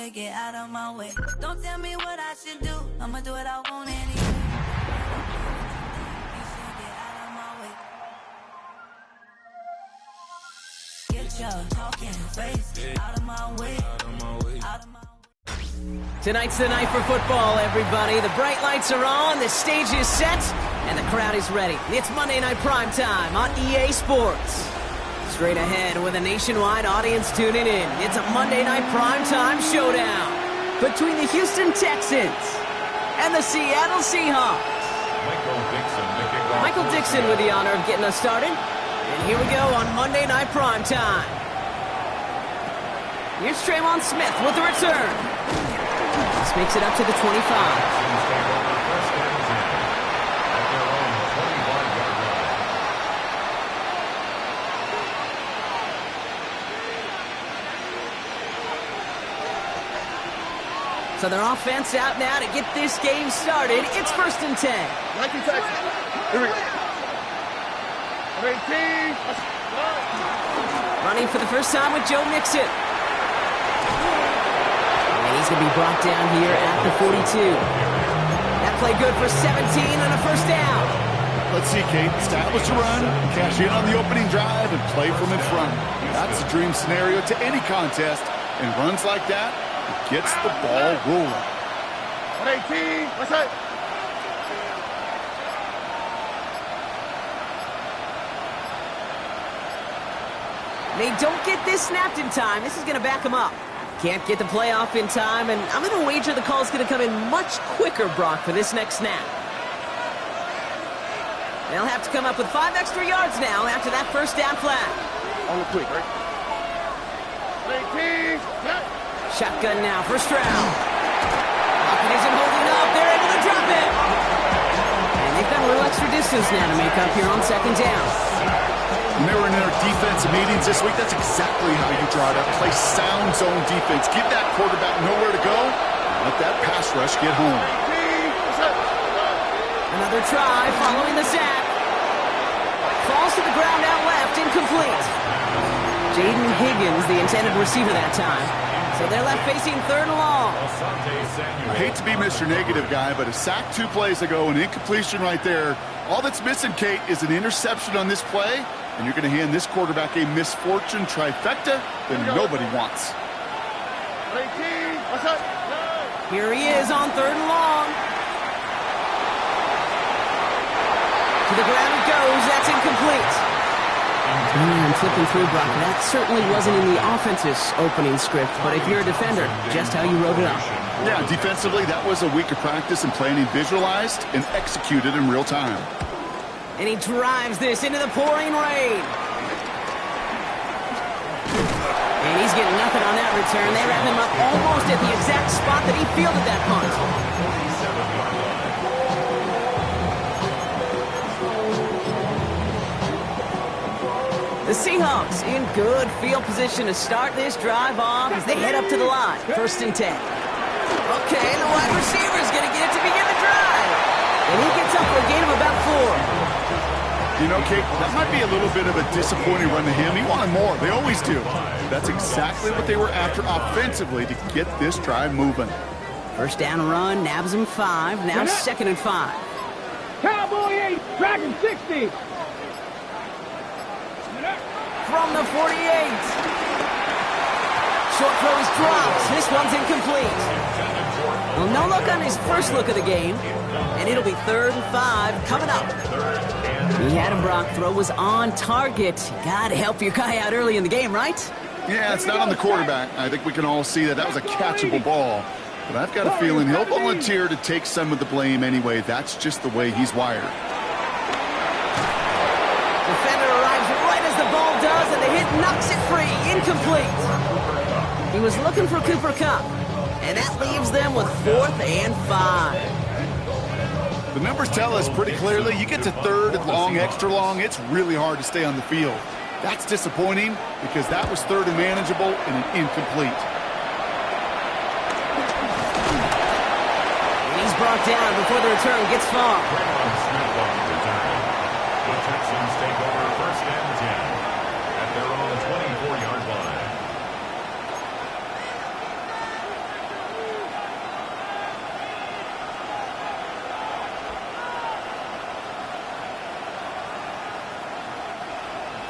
boy, get out of my way. Don't tell me what I should do, I'ma do what I want anyway. You should get out of my way. Get your talking face out of my way. Out of my way. Tonight's the night for football, everybody. The bright lights are on, the stage is set, and the crowd is ready. It's Monday Night Primetime on EA Sports. Straight ahead with a nationwide audience tuning in, it's a Monday Night Primetime showdown between the Houston Texans and the Seattle Seahawks. Michael Dixon with the honor of getting us started. And here we go on Monday Night Primetime. Here's Tremon Smith with the return. This makes it up to the 25. So their offense out now to get this game started. It's 1st and 10. Nike Texans. Here we go. 18. Running for the first time with Joe Mixon. And he's going to be brought down here at the 42. That play good for 17 and a first down. Let's see, Kate. Establish a run, cash in on the opening drive, and play from in front. That's a dream scenario to any contest. And runs like that, it gets the ball rolling. 118. What's that? They don't get this snapped in time. This is going to back them up. Can't get the play off in time, and I'm going to wager the call's going to come in much quicker, Brock, for this next snap. They'll have to come up with 5 extra yards now after that first down flag. On the quick, right? 18. Shotgun now, first round. Pocket isn't holding up. They're able to drop it. And they've got a little extra distance now to make up here on 2nd down. When they were in their defensive meetings this week, that's exactly how you draw it up. Play sound zone defense. Give that quarterback nowhere to go. Let that pass rush get home. Another try following the sack. Falls to the ground out left, incomplete. Jaden Higgins, the intended receiver that time. So they're left facing 3rd and long. I hate to be Mr. Negative guy, but a sack 2 plays ago, an incompletion right there. All that's missing, Kate, is an interception on this play, and you're going to hand this quarterback a misfortune trifecta that nobody wants. 18. What's up? Here he is on 3rd and long. To the ground it goes. That's incomplete. I'm flipping through, Brock. That certainly wasn't in the offense's opening script, but if you're a defender, just how you wrote it up. Yeah, defensively, that was a week of practice and planning visualized and executed in real time. And he drives this into the pouring rain. And he's getting nothing on that return. They wrap him up almost at the exact spot that he fielded that punt. The Seahawks in good field position to start this drive off as they head up to the line. 1st and 10. Okay, the wide receiver's going to get it to begin the drive. And he gets up for a gain of about 4. You know, Kate, that might be a little bit of a disappointing run to him. He wanted more. They always do. That's exactly what they were after offensively to get this drive moving. First down run, nabs him 5. Now 2nd and 5. Cowboy 8, Dragon 60. From the 48. Short throw is dropped. This one's incomplete. Well, no look on his first look of the game. And it'll be 3rd and 5 coming up. He had him, Brock. Throw was on target. Gotta help your guy out early in the game, right? Yeah, it's not on the quarterback. I think we can all see that that was a catchable ball. But I've got a feeling he'll volunteer to take some of the blame anyway. That's just the way he's wired. Defender arrives right as the ball does, and the hit knocks it free. Incomplete. He was looking for Cooper Kupp, and that leaves them with 4th and 5. The numbers tell us pretty clearly, you get to 3rd and long, extra long, it's really hard to stay on the field. That's disappointing because that was 3rd and manageable and an incomplete. He's brought down before the return gets far. The Texans take over 1st and 10 at their own 24-yard line.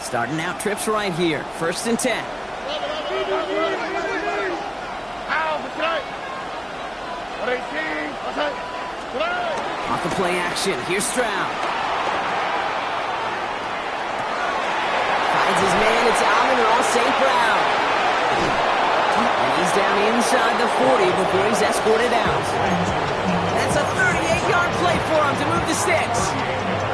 Starting out trips right here. 1st and 10. Off the play action. Here's Stroud. Finds his man. It's Amon-Ra St. Brown. And he's down inside the 40 before he's escorted out. That's a 38-yard play for him to move the sticks.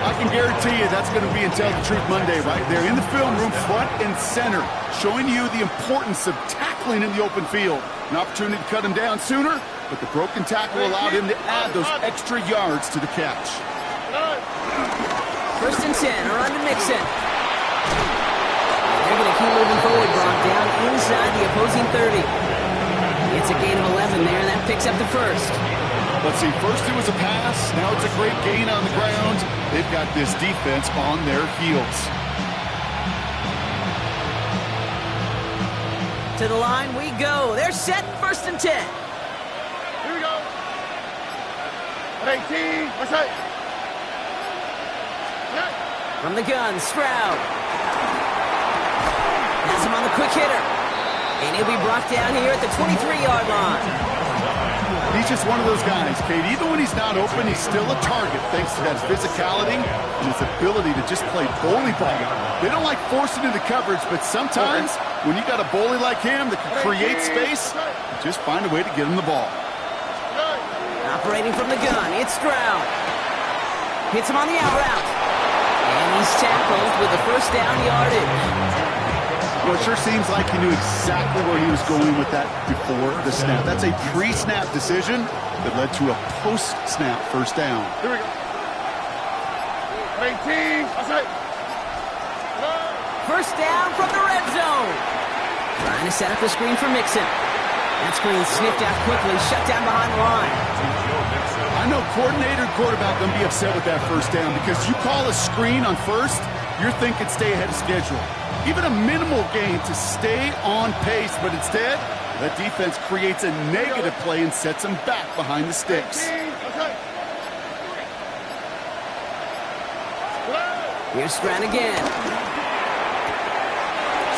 I can guarantee you that's going to be in Tell the Truth Monday right there in the film room, front and center, showing you the importance of tackling in the open field. An opportunity to cut him down sooner, but the broken tackle allowed him to add those extra yards to the catch. 1st and 10, a run to Mixon. They're going to keep moving forward, Brock, down inside the opposing 30. It's a gain of 11 there, and that picks up the first. Let's see, first it was a pass, now it's a great gain on the ground. They've got this defense on their heels. To the line we go. They're set, 1st and 10. Here we go. 18. What's that? From the gun, Stroud. Has him on the quick hitter. And he'll be brought down here at the 23-yard line. He's just one of those guys, Kate. Even when he's not open, he's still a target thanks to that physicality and his ability to just play bully ball. They don't like forcing into coverage, but sometimes when you got a bully like him that can create space, you just find a way to get him the ball. Operating from the gun, it's Stroud. Hits him on the out route. And he's tackled with the 1st down yardage. Well, it sure seems like he knew exactly where he was going with that before the snap. That's a pre-snap decision that led to a post-snap 1st down. Here we go. 18. What's that? 1st down from the red zone. Trying to set up the screen for Mixon. That screen sniffed out quickly, shut down behind the line. I know coordinator and quarterback going to be upset with that 1st down because you call a screen on 1st, you're thinking stay ahead of schedule. Even a minimal gain to stay on pace, but instead, that defense creates a negative play and sets them back behind the sticks. Here's Stroud again.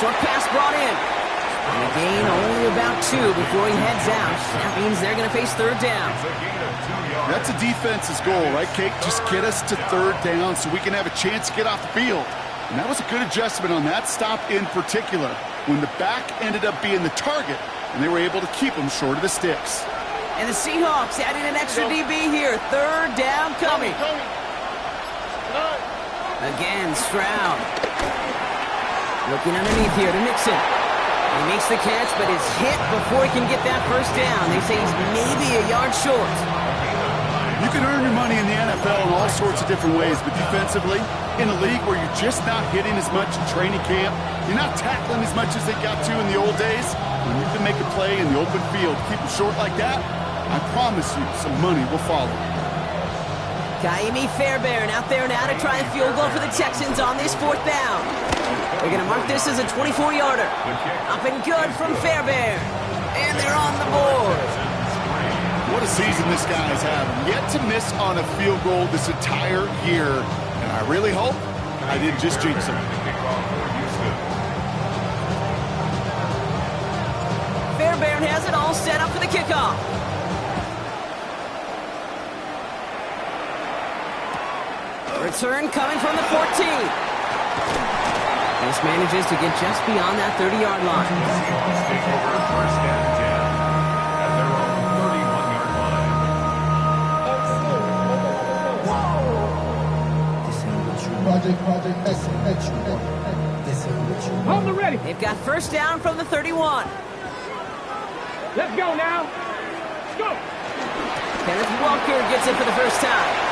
Short pass brought in. And a gain only about 2 before he heads out. That means they're going to face 3rd down. That's a defense's goal, right, Kate? Just get us to 3rd down so we can have a chance to get off the field. And that was a good adjustment on that stop in particular, when the back ended up being the target, and they were able to keep him short of the sticks. And the Seahawks adding an extra DB here. 3rd down coming. Again, Stroud. Looking underneath here to Mixon. He makes the catch, but is hit before he can get that 1st down. They say he's maybe a yard short. You can earn your money in the NFL in all sorts of different ways, but defensively, in a league where you're just not hitting as much in training camp, you're not tackling as much as they got to in the old days, when you can make a play in the open field, keep it short like that, I promise you some money will follow. Kaimi Fairbairn out there now to try a field goal for the Texans on this 4th down. They're going to mark this as a 24-yarder. Up and good from Fairbairn. And they're on the board. What a season this guy is having. Yet to miss on a field goal this entire year. And I really hope I didn't just jinx him. Fairbairn has it all set up for the kickoff. Return coming from the 14. This manages to get just beyond that 30-yard line. Seahawks take over 1st and 10 at their own 31-yard line. On the ready. They've got 1st down from the 31. Let's go now. Let's go. Kenneth Walker gets it for the 1st time.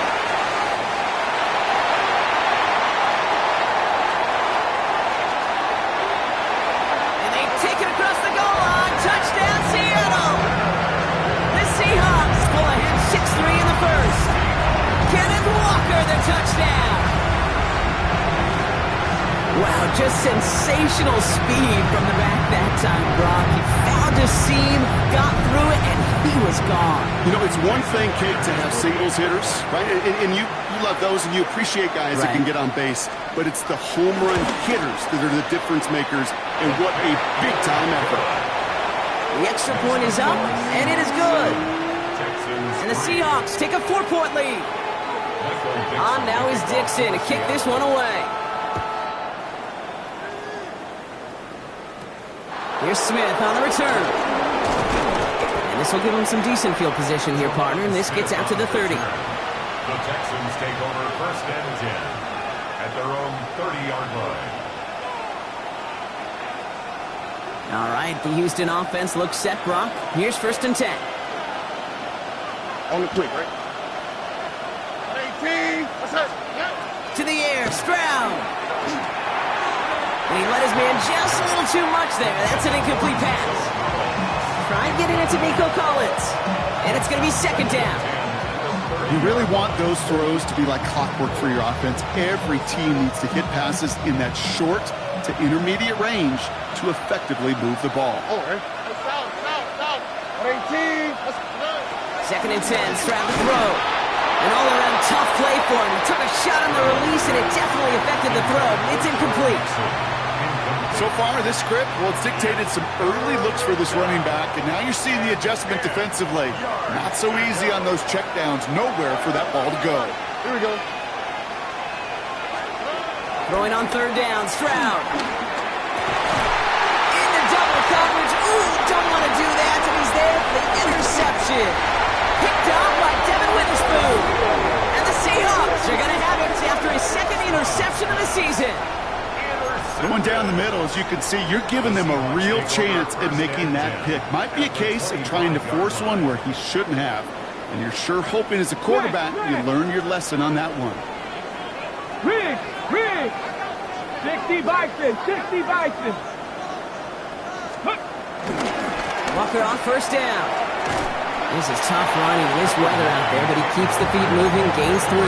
Touchdown, Seattle! The Seahawks pull ahead 6-3 in the 1st. Kenneth Walker, the touchdown! Wow, just sensational speed from the back that time, Brock. He found a seam, got through it, and he was gone. You know, it's one thing, Kate, to have singles hitters, right? And you you love those and you appreciate guys that can get on base, but it's the home run hitters that are the difference makers, and what a big-time effort. The extra point is up, and it is good. And the Seahawks take a 4-point lead. On now is Dixon to kick this one away. Here's Smith on the return. And this will give him some decent field position here, partner, and this gets out to the 30. The Texans take over 1st and 10 at their own 30-yard line. All right, the Houston offense looks set, Brock. Here's 1st and 10. On the quick, right? 18. What's that? To the air, Stroud. And he let his man just a little too much there. That's an incomplete pass. Try and get it into Nico Collins. And it's going to be 2nd down. You really want those throws to be like clockwork for your offense. Every team needs to hit passes in that short to intermediate range to effectively move the ball. Oh, right. South. 18. 2nd and 10, Stroud to throw. An all-around tough play for him. He took a shot on the release, and it definitely affected the throw. It's incomplete. So far, this script, well, it's dictated some early looks for this running back, and now you're seeing the adjustment defensively. Not so easy on those checkdowns. Nowhere for that ball to go. Here we go. Throwing on 3rd down, Stroud. Into double coverage. Ooh, don't want to do that, and he's there for the interception. Picked up by Devin Witherspoon. And the Seahawks are going to have it after his 2nd interception of the season. Going down the middle, as you can see, you're giving them a real chance at making that pick. Might be a case of trying to force one where he shouldn't have. And you're sure hoping as a quarterback you learn your lesson on that one. Riggs. 60 Bison. Walker on 1st down. This is tough running in this weather out there, but he keeps the feet moving, gains 3.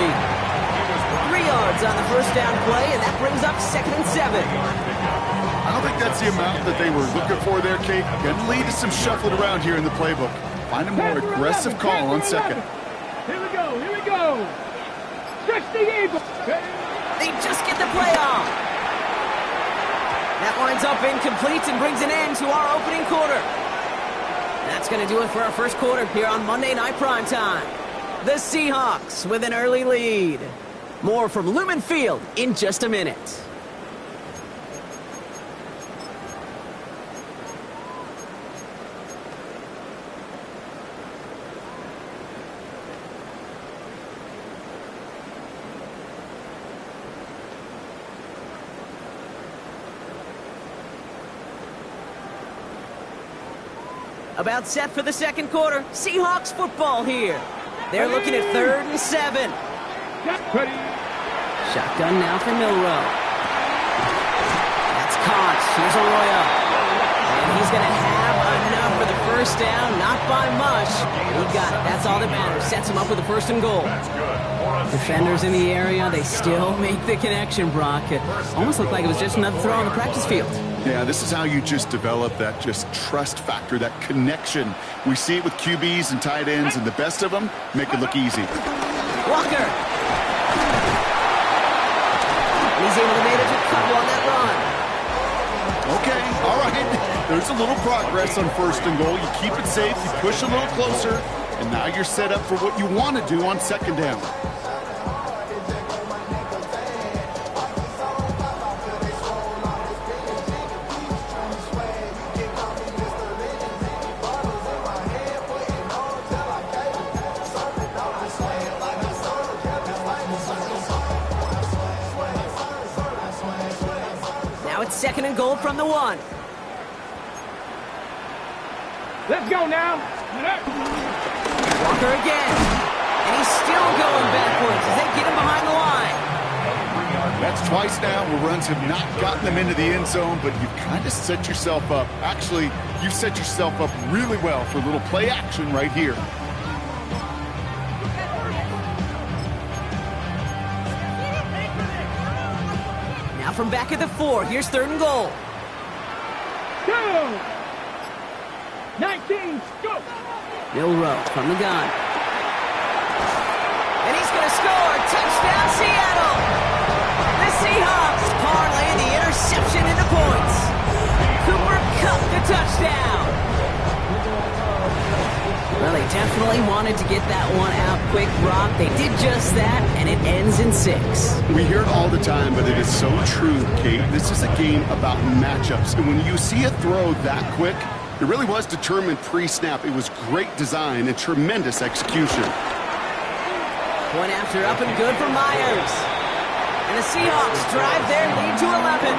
3 yards on the 1st down play, and that brings up 2nd and 7. I don't think that's the amount that they were looking for there, Kate. Going to lead to some shuffling around here in the playbook. Find a more aggressive call on 2nd. Here we go. Stretch the Eagle. They just get the play off. That winds up incomplete and brings an end to our opening quarter. That's going to do it for our 1st quarter here on Monday Night Primetime. The Seahawks with an early lead. More from Lumen Field in just a minute. About set for the 2nd quarter. Seahawks football here. They're looking at 3rd and 7. Shotgun now for Milrow. That's caught. Here's Arroyo. And he's going to have enough for the 1st down. Not by much. He got it. That's all that matters. Sets him up with a 1st and goal. Defenders in the area, they still make the connection, Brock. It almost looked like it was just another throw on the practice field. Yeah, this is how you just develop that just trust factor, that connection. We see it with QBs and tight ends, and the best of them make it look easy. Walker. And he's able to manage a couple on that run. Okay, all right. There's a little progress on 1st and goal. You keep it safe, you push a little closer, and now you're set up for what you want to do on 2nd down. Now it's 2nd and goal from the 1. Let's go now. Walker again. And he's still going backwards as they get him behind the line. That's twice now where runs have not gotten them into the end zone, but you've kind of set yourself up. Actually, you've set yourself up really well for a little play action right here. Now from back at the 4, here's 3rd and goal. 19, go! Milrow from the gun. And he's going to score. Touchdown, Seattle. The Seahawks parlay the interception into points. Cooper Kupp the touchdown. Well, they definitely wanted to get that one out quick, Brock. They did just that, and it ends in 6. We hear it all the time, but it is so true, Kate. This is a game about matchups. And when you see a throw that quick, it really was determined pre-snap. It was great design and tremendous execution. Point after up and good for Myers. And the Seahawks drive their lead to 11.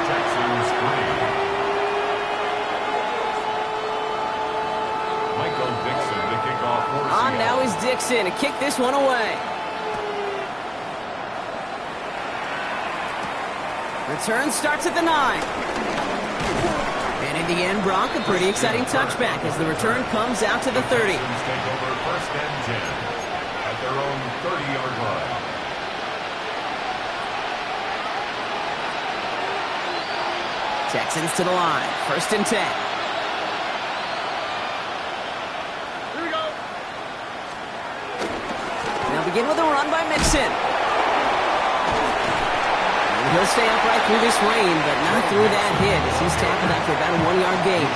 Texans 3. Michael Dixon to kick off for On Seattle. now is Dixon to kick this one away. Return starts at the 9. And in the end, Brock, a pretty exciting touchback as the return comes out to the 30. Texans take over first and 10 at their own 30-yard line. Texans to the line. First and 10. Here we go. They'll begin with a run by Mixon. And he'll stay upright through this rain, but not through that hit as he's tackled after about a 1-yard gain.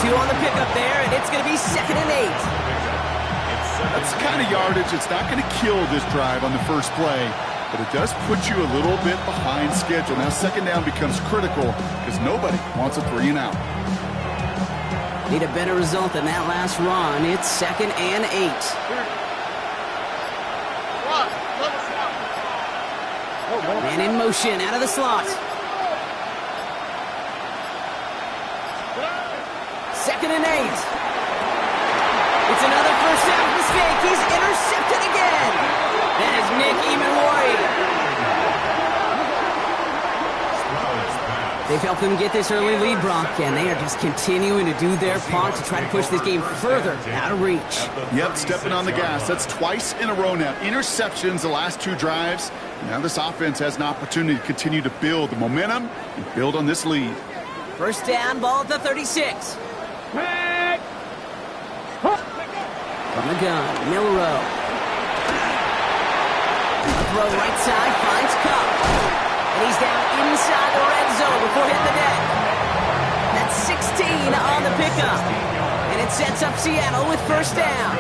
2 on the pickup there, and it's going to be 2nd and 8. That's the kind of yardage that's not going to kill this drive on the first play, but it does put you a little bit behind schedule. Now, 2nd down becomes critical because nobody wants a 3 and out. Need a better result than that last run. It's 2nd and 8. Man in motion out of the slot. 2nd and 8. It's another first down mistake. He's intercepted again. That is Nick Emenwari. They've helped them get this early lead, Brock, and they are just continuing to do their part to try to push this game further out of reach. Yep, stepping on the gas. That's twice in a row now. Interceptions the last 2 drives. Now this offense has an opportunity to continue to build the momentum and build on this lead. First down, ball at the 36. From the gun, Milrow. Throw right side, finds Kupp. And he's down inside the red zone before hitting the net. That's 16 on the pickup. And it sets up Seattle with first down.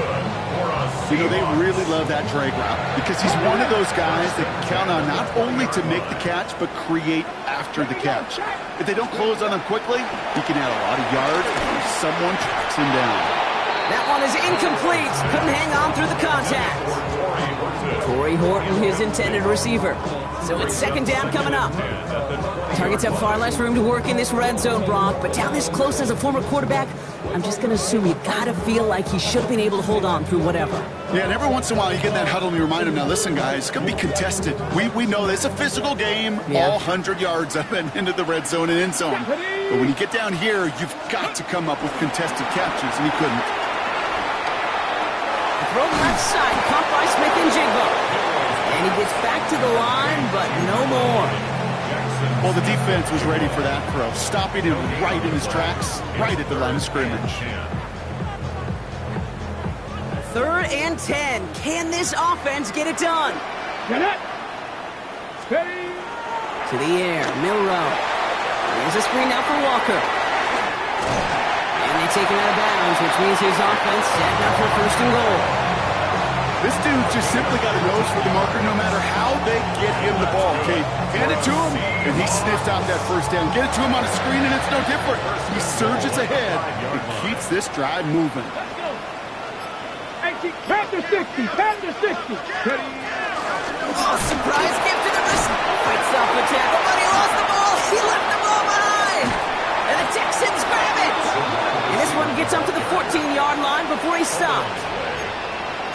You know, they really love that drag route because he's one of those guys that count on not only to make the catch, but create after the catch. If they don't close on him quickly, he can add a lot of yards if someone tracks him down. That one is incomplete. Couldn't hang on through the contact. Torrey Horton, his intended receiver. So it's 2nd down coming up. Targets have far less room to work in this red zone, Brock, but down this close as a former quarterback, I'm just going to assume you got to feel like he should have been able to hold on through whatever. Yeah, and every once in a while you get in that huddle and you remind him, now listen, guys, it's going to be contested. We know this. It's a physical game, all 100 yards up and into the red zone and end zone. But when you get down here, you've got to come up with contested catches, and he couldn't. Throw left side, caught by Smith and Jigba. And he gets back to the line, but no more. Well, the defense was ready for that throw, stopping him right in his tracks, right at the line of scrimmage. 3rd and 10. Can this offense get it done? Get it. Steady. To the air, Milrow. There's a screen now for Walker. And they take him out of bounds, which means his offense set up for 1st and goal. This dude just simply got a nose for the marker no matter how they get him the ball, okay? Hand it to him, and he sniffs out that first down. Get it to him on a screen, and it's no different. He surges ahead and keeps this drive moving. 10 to 60. 10 to 60. Steady. Oh, surprise gift to the wrist. Fights off the tackle, but he lost the ball. He left the ball behind. And the Texans grab it. And this one gets up to the 14-yard line before he stopped.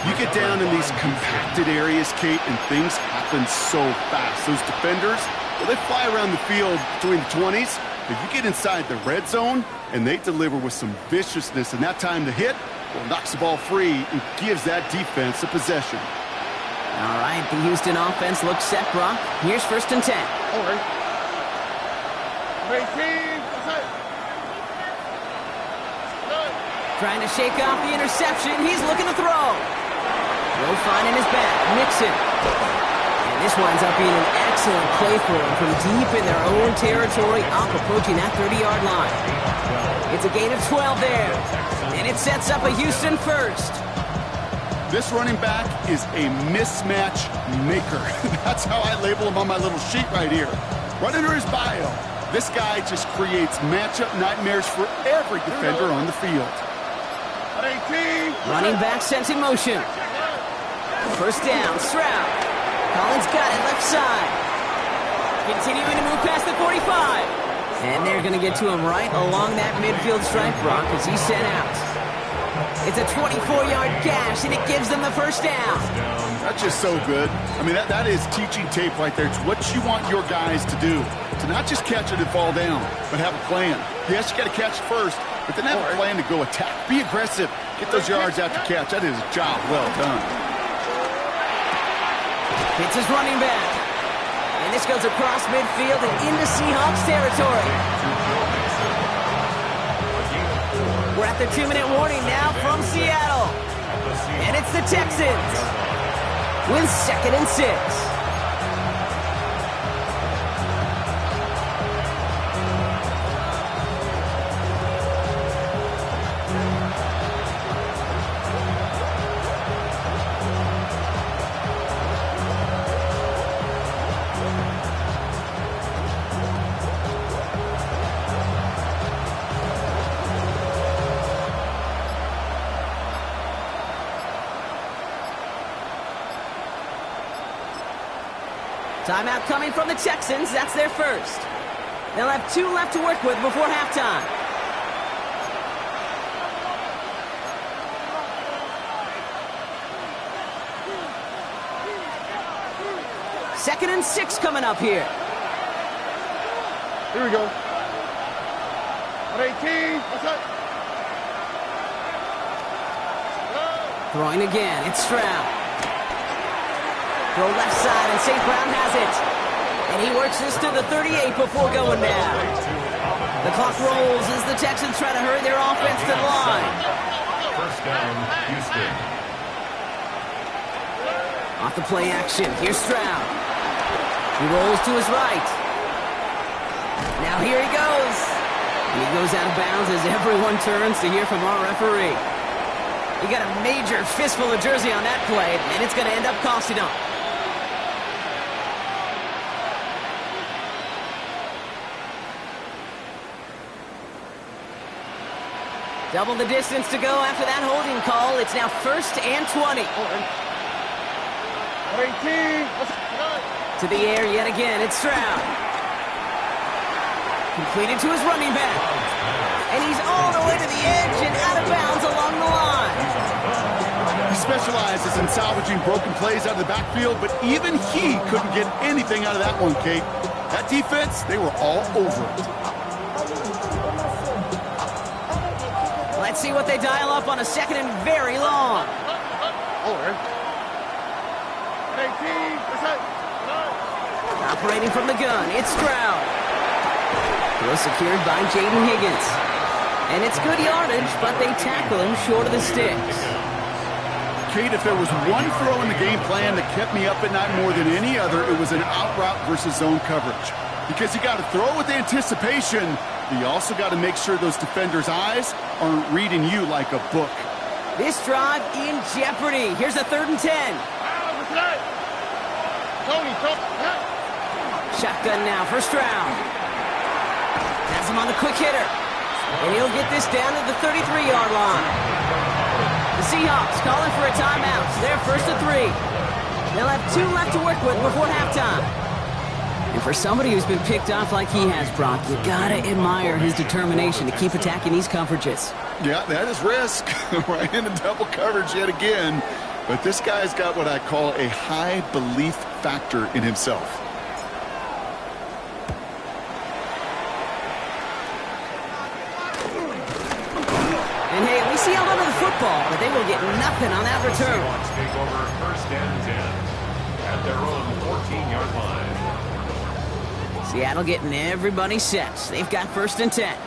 You get down in these compacted areas, Kate, and things happen so fast. Those defenders, well, they fly around the field between the 20s, but you get inside the red zone, and they deliver with some viciousness. And that time the hit, well, knocks the ball free and gives that defense a possession. All right, the Houston offense looks set, Brock. Here's 1st and 10. All right. 18. Trying to shake off the interception. He's looking to throw. Will finding his back. Mixon. And this winds up being an excellent play for him from deep in their own territory, up approaching that 30-yard line. It's a gain of 12 there. And it sets up a Houston first. This running back is a mismatch maker. That's how I label him on my little sheet right here. Right under his bio, this guy just creates matchup nightmares for every defender on the field. Running back sent in motion. First down, Stroud. Collins got it left side. Continuing to move past the 45. And they're going to get to him right along that midfield stripe, Brock, as he's sent out. It's a 24-yard gash, and it gives them the first down. That's just so good. I mean, that is teaching tape right there. It's what you want your guys to do. To not just catch it and fall down, but have a plan. Yes, you got to catch it first, but then have a plan to go attack. Be aggressive. Get those yards after catch. That is a job well done. It's his running back. And this goes across midfield and into Seahawks territory. We're at the 2-minute warning now from Seattle. And it's the Texans with 2nd and 6. Timeout coming from the Texans. That's their first. They'll have 2 left to work with before halftime. Second and 6 coming up here. Here we go. 18. What's up? Throwing again. It's Stroud. Throw left side, and St. Brown has it. And he works this to the 38 before going down. The clock rolls as the Texans try to hurry their offense to the line. First down, Houston. Off the play action, here's Stroud. He rolls to his right. Now here he goes. And he goes out of bounds as everyone turns to hear from our referee. He got a major fistful of jersey on that play, and it's going to end up costing him. Double the distance to go after that holding call. It's now 1st and 20. 18. To the air yet again. It's Stroud. Completed to his running back. And he's all the way to the edge and out of bounds along the line. He specializes in salvaging broken plays out of the backfield, but even he couldn't get anything out of that one, Kate. That defense, they were all over it. Let's see what they dial up on a 2nd and very long. Operating from the gun, it's Stroud. Throw secured by Jaden Higgins. And it's good yardage, but they tackle him short of the sticks. Kate, if there was one throw in the game plan that kept me up at night more than any other, it was an out route versus zone coverage. Because you got to throw with anticipation, but you also got to make sure those defenders' eyes aren't reading you like a book. This drive in jeopardy. Here's a 3rd and 10. Shotgun now for Stroud. Has him on the quick hitter. And he'll get this down to the 33-yard line. The Seahawks calling for a timeout. They're 1st and 3. They'll have 2 left to work with before halftime. And for somebody who's been picked off like he has, Brock, you gotta admire his determination to keep attacking these coverages. Yeah, that is risk. Right into double coverage yet again. But this guy's got what I call a high belief factor in himself. And hey, we see a lot of the football, but they will get nothing on that return. Seahawks take over 1st and 10 at their own 14-yard line. Seattle getting everybody set. They've got 1st and 10.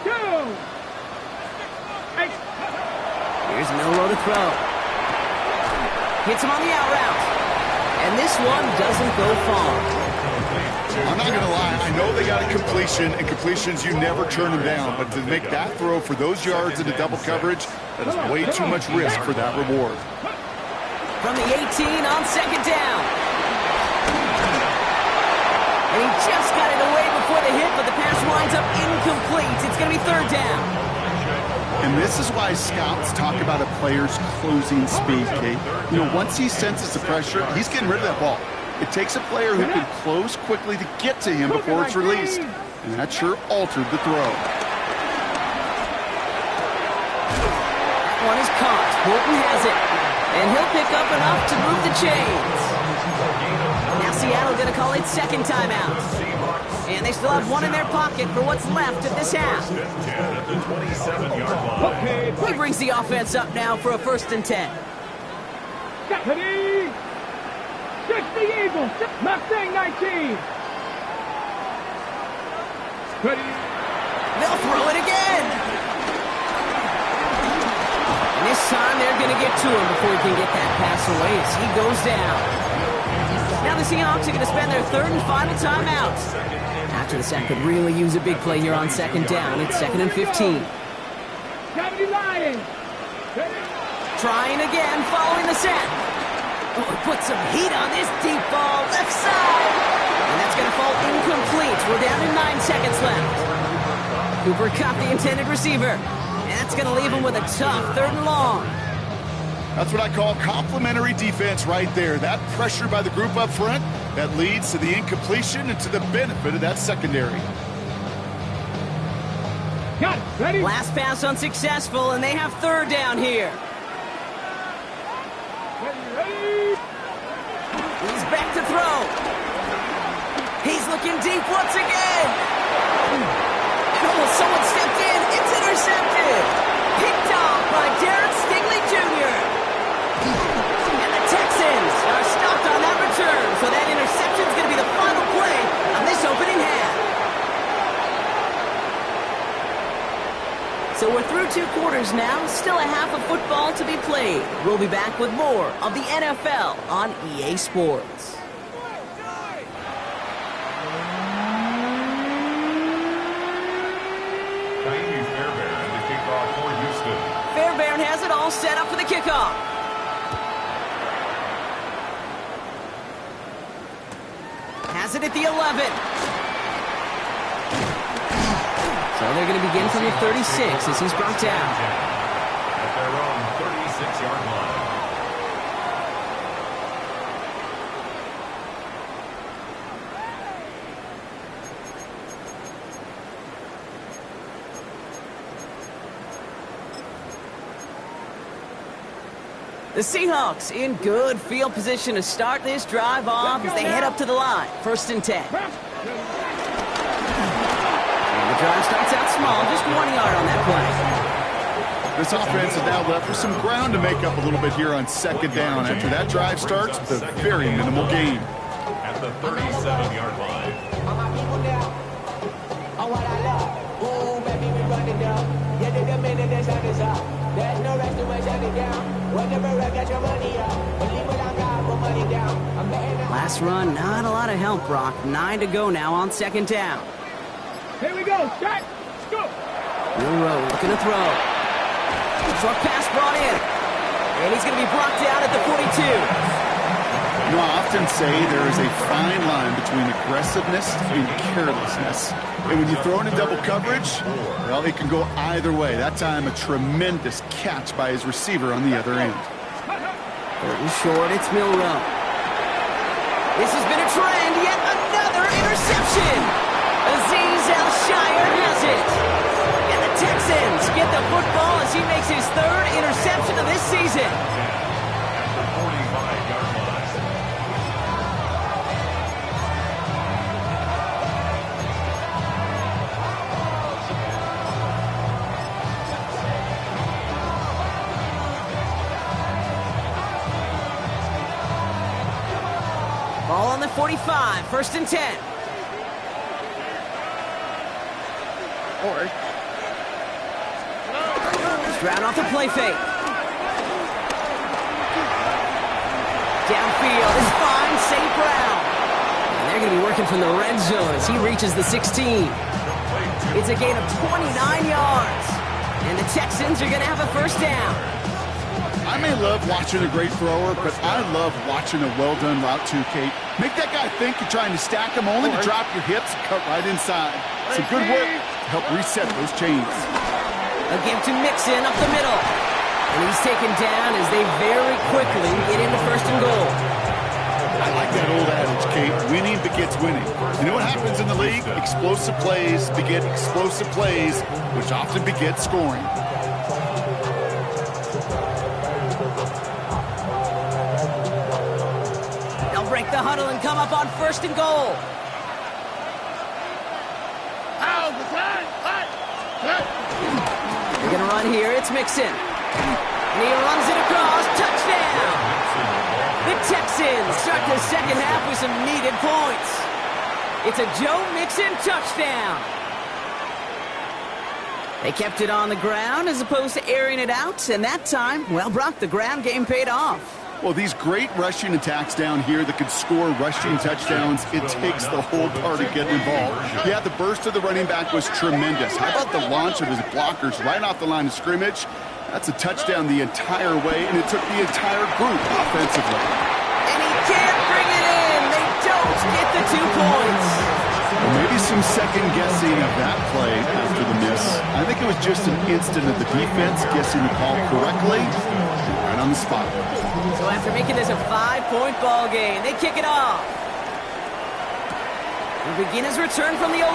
Go! Here's Milroe to throw. Hits him on the out route. And this one doesn't go far. I'm not going to lie. I know they got a completion, and completions, you never turn them down. But to make that throw for those yards into double coverage, that is way too much risk for that reward. From the 18 on second down. And he just got it away before the hit, but the pass winds up incomplete. It's going to be third down. And this is why scouts talk about a player's closing speed, Kate. You know, once he senses the pressure, he's getting rid of that ball. It takes a player who can close quickly to get to him before it's released. And that sure altered the throw. That one is caught. Horton has it. And he'll pick up enough to move the chains. Now Seattle going to call it second timeout. And they still have one in their pocket for what's left of this half. He brings the offense up now for a 1st and 10. Ready? 60 Eagles. Mustang 19. Ready? They'll throw it again. And this time they're going to get to him before he can get that pass away as he goes down. Now the Seahawks are going to spend their 3rd and final timeout. After the sack could really use a big play here on second down. It's 2nd and 15. Trying again following the sack. Oh, put some heat on this deep ball, left side. And that's going to fall incomplete. We're down to 9 seconds left. Cooper caught the intended receiver. And that's going to leave him with a tough 3rd and long. That's what I call complimentary defense right there. That pressure by the group up front, that leads to the incompletion and to the benefit of that secondary. Got it. Ready? Last pass unsuccessful, and they have 3rd down here. Ready? He's back to throw. He's looking deep once again. And almost someone stepped in. It's intercepted. Picked off by Derek Stingley Jr. And the Texans are stopped on that return. So that interception is going to be the final play on this opening half. So we're through 2 quarters now. Still a half of football to be played. We'll be back with more of the NFL on EA Sports. Fairbairn has it all set up for the kickoff. Has it at the 11. So they're going to begin from the 36 as he's brought down. At their own 36-yard line. The Seahawks in good field position to start this drive off as they head up to the line. 1st and 10. The drive starts out small, just 1 yard on that play. This offense is now left with some ground to make up a little bit here on second down. After that drive starts, with a very minimal gain. At the 37-yard line. Last run, not a lot of help, Brock. 9 to go now on second down. Here we go. Set. Go. Monroe looking to throw. Short pass brought in. And he's going to be brought down at the 42. You know, I often say there is a fine line between aggressiveness and carelessness. And when you throw in a double coverage, well, it can go either way. That time, a tremendous catch by his receiver on the other end. Burton short, it's Milroe. This has been a trend, yet another interception. Azeez Al-Shire has it. And the Texans get the football as he makes his 3rd interception of this season. At the 45-yard line. Ball on the 45, 1st and 10. Stroud off the play fake. Downfield is fine, St. Brown. And they're going to be working from the red zone as he reaches the 16. It's a gain of 29 yards. And the Texans are going to have a first down. I may love watching a great thrower, but I love watching a well-done route too, Kate. Make that guy think you're trying to stack him only to drop your hips and cut right inside. Some good work to help reset those chains. A give to Mixon up the middle. And he's taken down as they very quickly get into first and goal. I like that old adage, Kate. Winning begets winning. You know what happens in the league? Explosive plays beget explosive plays, which often begets scoring. They'll break the huddle and come up on first and goal. They're going to run here. It's Mixon. And he runs it across. Touchdown! The Texans start the second half with some needed points. It's a Joe Mixon touchdown. They kept it on the ground as opposed to airing it out. And that time, well, Brock, the ground game paid off. Well, these great rushing attacks down here that could score rushing touchdowns, it takes the whole party getting involved. Yeah, the burst of the running back was tremendous. How about the launch of his blockers right off the line of scrimmage? That's a touchdown the entire way, and it took the entire group offensively. And he can't bring it in. They don't get the 2 points. Well, maybe some second guessing of that play after the miss. I think it was just an instant of the defense guessing the call correctly right on the spot. So after making this a 5-point ball game, they kick it off. He'll begin his return from the 11.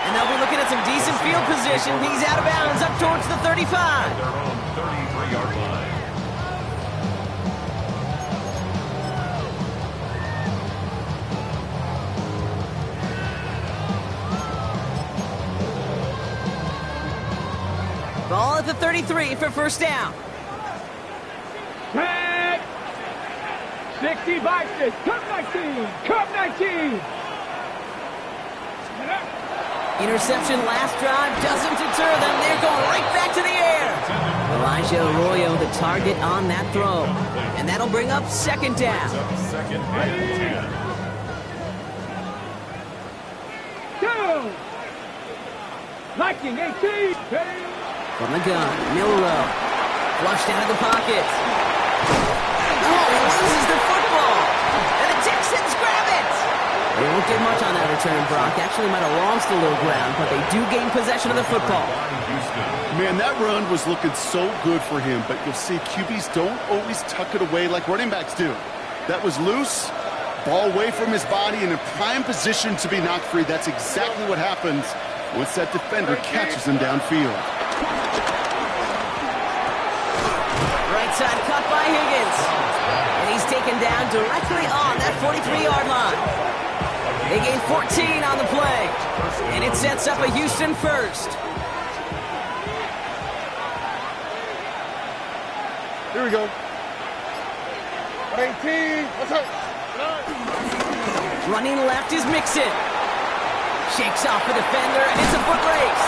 And they'll be looking at some decent field position. He's out of bounds up towards the 35. Their own 33-yard line. Ball at the 33 for first down. Tag! 60 boxes. Cup 19. Cup 19. Interception last drive doesn't deter them. They're going right back to the air. Elijah Arroyo, the target on that throw. And that'll bring up second down. Second and 10. Go! Liking 18. From the gun, Milrow. Flushed out of the pocket. Oh, he loses the football. And the Texans grab it. They won't get much on that return, Brock. Actually might have lost a little ground, but they do gain possession of the football. Man, that run was looking so good for him, but you'll see QBs don't always tuck it away like running backs do. That was loose, ball away from his body in a prime position to be knocked free. That's exactly what happens once that defender catches him downfield. Right side cut by Higgins. And he's taken down directly on that 43-yard line. They gain 14 on the play. And it sets up a Houston first. Here we go. 18. What's up? Running left is Mixon. Shakes off the defender, and it's a foot race.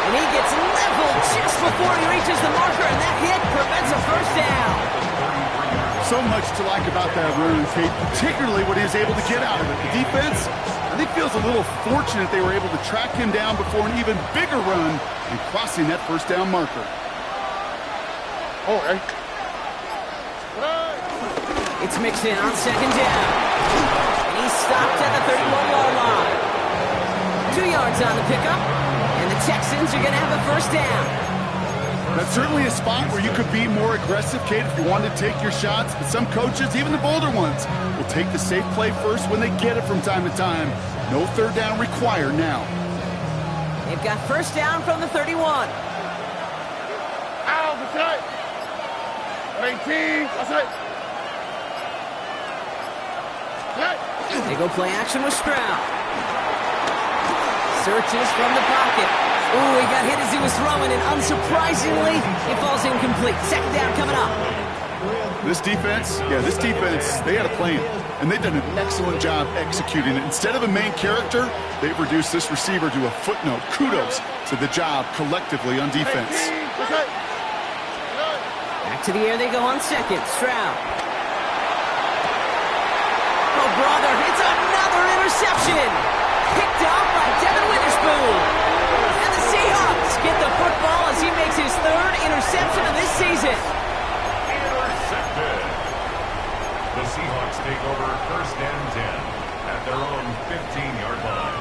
And he gets leveled just before he reaches the marker, and that hit prevents a first down. So much to like about that run, Kate, particularly what he was able to get out of it. The defense, I think, feels a little fortunate they were able to track him down before an even bigger run and crossing that first down marker. Oh, right. It's Mixon on second down. And he's stopped at the 31-yard line. 2 yards on the pickup, and the Texans are going to have a first down. That's certainly a spot where you could be more aggressive, Kate, if you wanted to take your shots. But some coaches, even the bolder ones, will take the safe play first when they get it from time to time. No third down required now. They've got first down from the 31. Out the cut. 18. What's up? They go play action with Stroud. Searches from the pocket. Ooh, he got hit as he was throwing, and unsurprisingly, it falls incomplete. Second down coming up. This defense, they had a plan, and they've done an excellent job executing it. Instead of a main character, they've reduced this receiver to a footnote. Kudos to the job collectively on defense. Back To the air they go on second. Stroud. Oh, brother, it's another interception. Picked off by Devin Witherspoon. And the Seahawks get the football as he makes his third interception of this season. Intercepted. The Seahawks take over first and 10 at their own 15-yard line.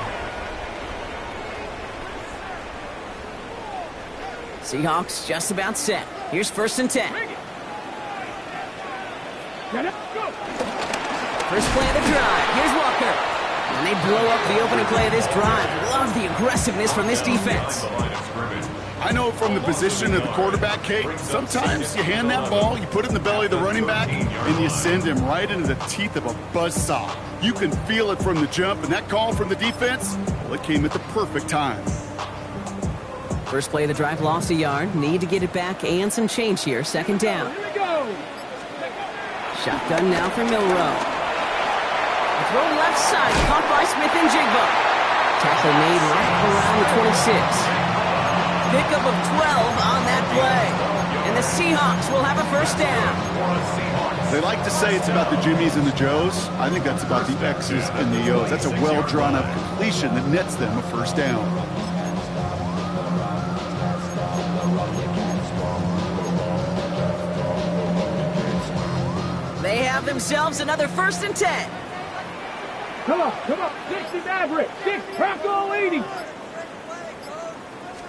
Seahawks just about set. Here's first and 10. First play of the drive. Here's Walker. And they blow up the opening play of this drive. Love the aggressiveness from this defense. I know from the position of the quarterback, Kate, sometimes you hand that ball, you put it in the belly of the running back, and you send him right into the teeth of a buzzsaw. You can feel it from the jump, and that call from the defense, well, it came at the perfect time. First play of the drive, lost a yard. Need to get it back and some change here. Second down. Here we go. Shotgun now for Milrow. A throw left side, caught by Smith and Jigba. Tackle made right around the 26. Pickup of 12 on that play. And the Seahawks will have a first down. They like to say it's about the Jimmies and the Joes. I think that's about the X's and the O's. That's a well-drawn-up completion that nets them a first down. They have themselves another first and 10. Come on. 60 Maverick. 6 Crackle 80.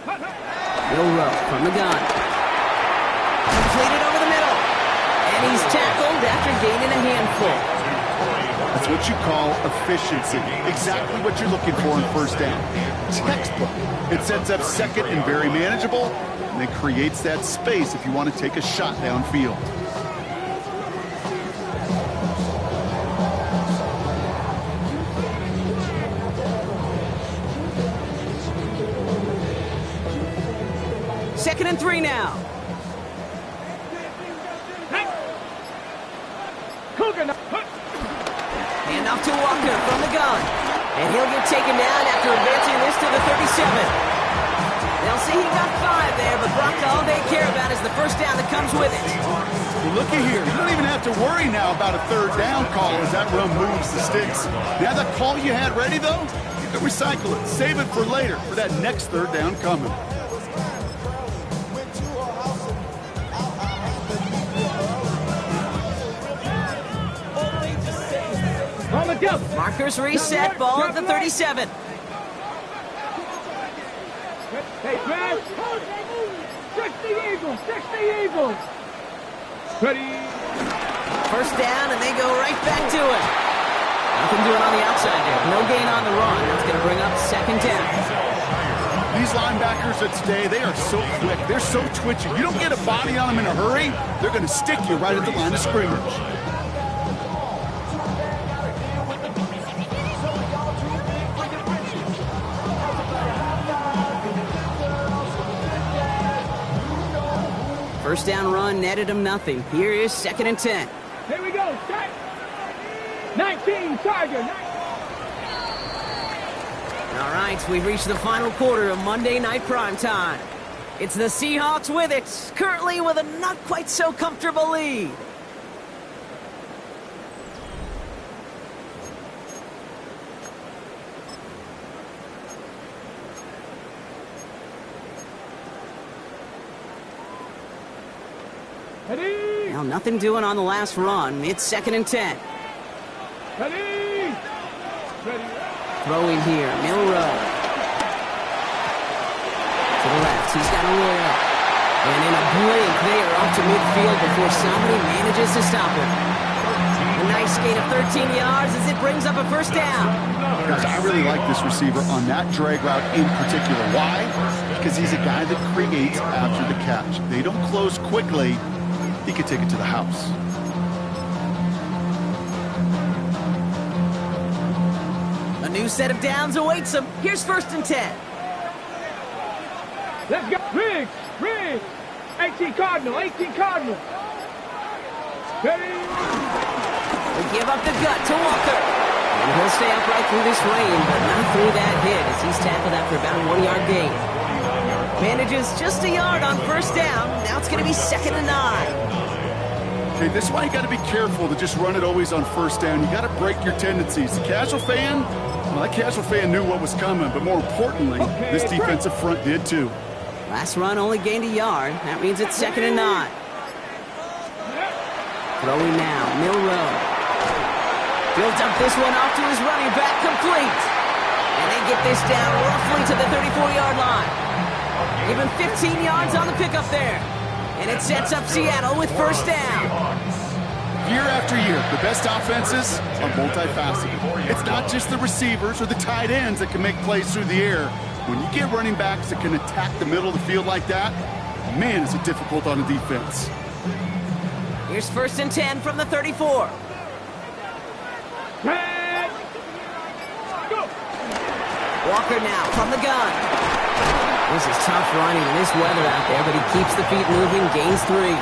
Milrow from the gun. Completed over the middle. And he's tackled after gaining a handful. That's what you call efficiency. Exactly what you're looking for in first down. Textbook. It sets up second and very manageable, and it creates that space if you want to take a shot downfield. Second and 3 now. Hand off to Walker from the gun. And he'll get taken down after advancing this to the 37. They'll see he got 5 there, but Brock, all they care about is the first down that comes with it. Well, looky here. You don't even have to worry now about a third down call as that run moves the sticks. Now that call you had ready, though, you can recycle it. Save it for later for that next third down coming. Markers reset, ball at the 37. Hey, man. 60 Eagles. Ready. First down, and they go right back to it. Nothing doing on the outside there. No gain on the run. That's going to bring up second down. These linebackers of today, they are so quick. They're so twitchy. You don't get a body on them in a hurry, they're going to stick you right at the line of scrimmage. First down run netted him nothing. Here is second and 10. Here we go. 19, Tiger. All right, we've reached the final quarter of Monday Night Primetime. It's the Seahawks with it, currently with a not quite so comfortable lead. Ready. Now, nothing doing on the last run. It's second and 10. Ready. Throwing here, Milrow. To the left, he's got a roll. And in a blink, they are up to midfield before somebody manages to stop him. A nice gain of 13 yards as it brings up a first down. Guys, I really like this receiver on that drag route in particular. Why? Because he's a guy that creates after the catch. They don't close quickly. He could take it to the house. A new set of downs awaits him. Here's first and 10. Let's go. Riggs. 18 Cardinal. Ready. They give up the gut to Walker. And he'll stay upright through this rain, but not through that hit as he's tackled after about a 1-yard gain. Manages just a yard on first down. Now it's going to be 2nd and 9. Okay, this is why you got to be careful to just run it always on first down. You got to break your tendencies. The casual fan, well, that casual fan knew what was coming, but more importantly, this defensive front did too. Last run only gained a yard. That means it's 2nd and 9. Throwing now, Milrow. He'll dump this one off to his running back, complete. And they get this down roughly to the 34-yard line. Even 15 yards on the pickup there. And it sets up Seattle with first down. Year after year, the best offenses are multifaceted. It's not just the receivers or the tight ends that can make plays through the air. When you get running backs that can attack the middle of the field like that, man, is it difficult on a defense. Here's 1st and 10 from the 34. Walker now from the gun. This is tough running in this weather out there, but he keeps the feet moving, gains 3.